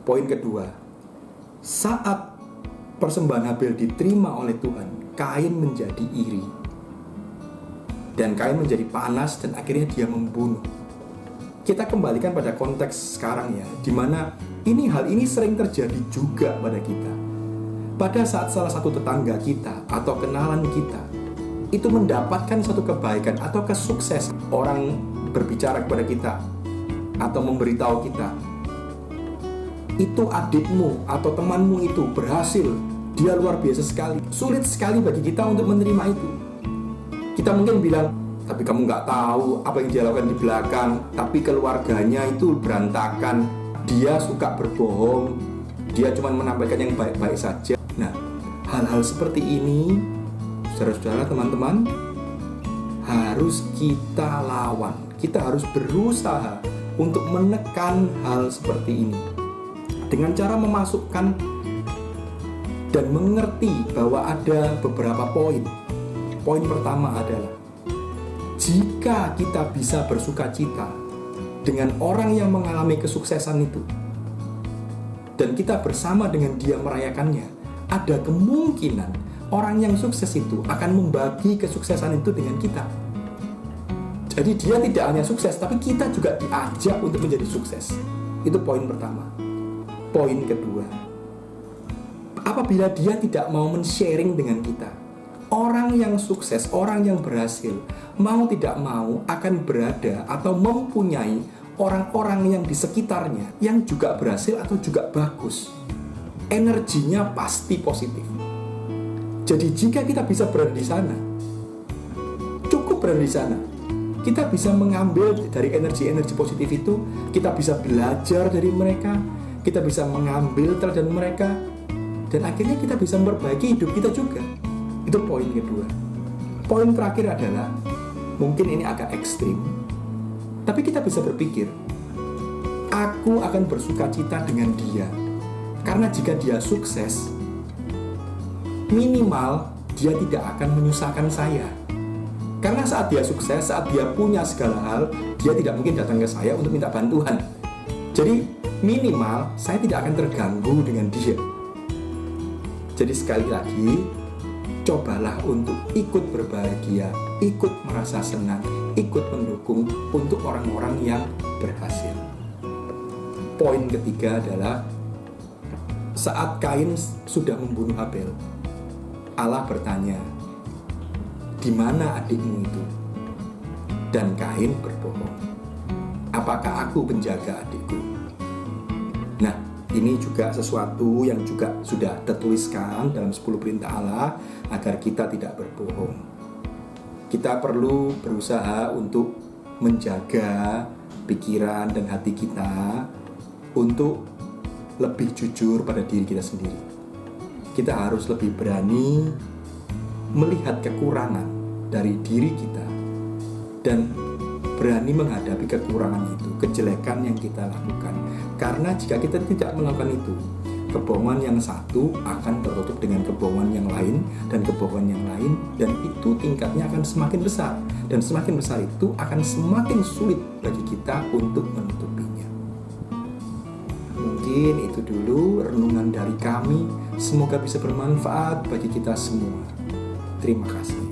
Poin kedua, saat persembahan Habel diterima oleh Tuhan, Kain menjadi iri. Dan Kain menjadi panas dan akhirnya dia membunuh. Kita kembalikan pada konteks sekarang ya, di mana hal ini sering terjadi juga pada kita. Pada saat salah satu tetangga kita atau kenalan kita itu mendapatkan satu kebaikan atau kesuksesan, orang berbicara kepada kita atau memberitahu kita, itu adikmu atau temanmu itu berhasil, dia luar biasa sekali. Sulit sekali bagi kita untuk menerima itu. Kita mungkin bilang, tapi kamu nggak tahu apa yang dia lakukan di belakang, tapi keluarganya itu berantakan, dia suka berbohong, dia cuma menampilkan yang baik-baik saja. Nah, hal-hal seperti ini, saudara-saudara, teman-teman, harus kita lawan. Kita harus berusaha untuk menekan hal seperti ini dengan cara memasukkan dan mengerti bahwa ada beberapa poin. Poin pertama adalah, jika kita bisa bersukacita dengan orang yang mengalami kesuksesan itu, dan kita bersama dengan dia merayakannya, ada kemungkinan orang yang sukses itu akan membagi kesuksesan itu dengan kita. Jadi dia tidak hanya sukses, tapi kita juga diajak untuk menjadi sukses. Itu poin pertama. Poin kedua, apabila dia tidak mau men-sharing dengan kita, orang yang sukses, orang yang berhasil, mau tidak mau akan berada atau mempunyai orang-orang yang di sekitarnya yang juga berhasil atau juga bagus. Energinya pasti positif. Jadi jika kita bisa berada di sana, cukup berada di sana, kita bisa mengambil dari energi-energi positif itu, kita bisa belajar dari mereka, kita bisa mengambil teladan mereka, dan akhirnya kita bisa memperbaiki hidup kita juga. Itu poin kedua. Poin terakhir adalah, mungkin ini agak ekstrim, tapi kita bisa berpikir, aku akan bersukacita dengan dia, karena jika dia sukses, minimal dia tidak akan menyusahkan saya. Karena saat dia sukses, saat dia punya segala hal, dia tidak mungkin datang ke saya untuk minta bantuan. Jadi minimal saya tidak akan terganggu dengan dia. Jadi sekali lagi, cobalah untuk ikut berbahagia, ikut merasa senang, ikut mendukung untuk orang-orang yang berhasil. Poin ketiga adalah, saat Kain sudah membunuh Habel, Allah bertanya, di mana adikmu itu? Dan Kain berbohong, apakah aku penjaga adikku? Nah, ini juga sesuatu yang juga sudah tertuliskan dalam 10 perintah Allah agar kita tidak berbohong. Kita perlu berusaha untuk menjaga pikiran dan hati kita untuk lebih jujur pada diri kita sendiri. Kita harus lebih berani melihat kekurangan dari diri kita dan berani menghadapi kekurangan itu, kejelekan yang kita lakukan. Karena jika kita tidak melakukan itu, kebohongan yang satu akan tertutup dengan kebohongan yang lain dan kebohongan yang lain, dan itu tingkatnya akan semakin besar, dan semakin besar itu akan semakin sulit bagi kita untuk menutupinya. Mungkin itu dulu renungan dari kami. Semoga bisa bermanfaat bagi kita semua. Terima kasih.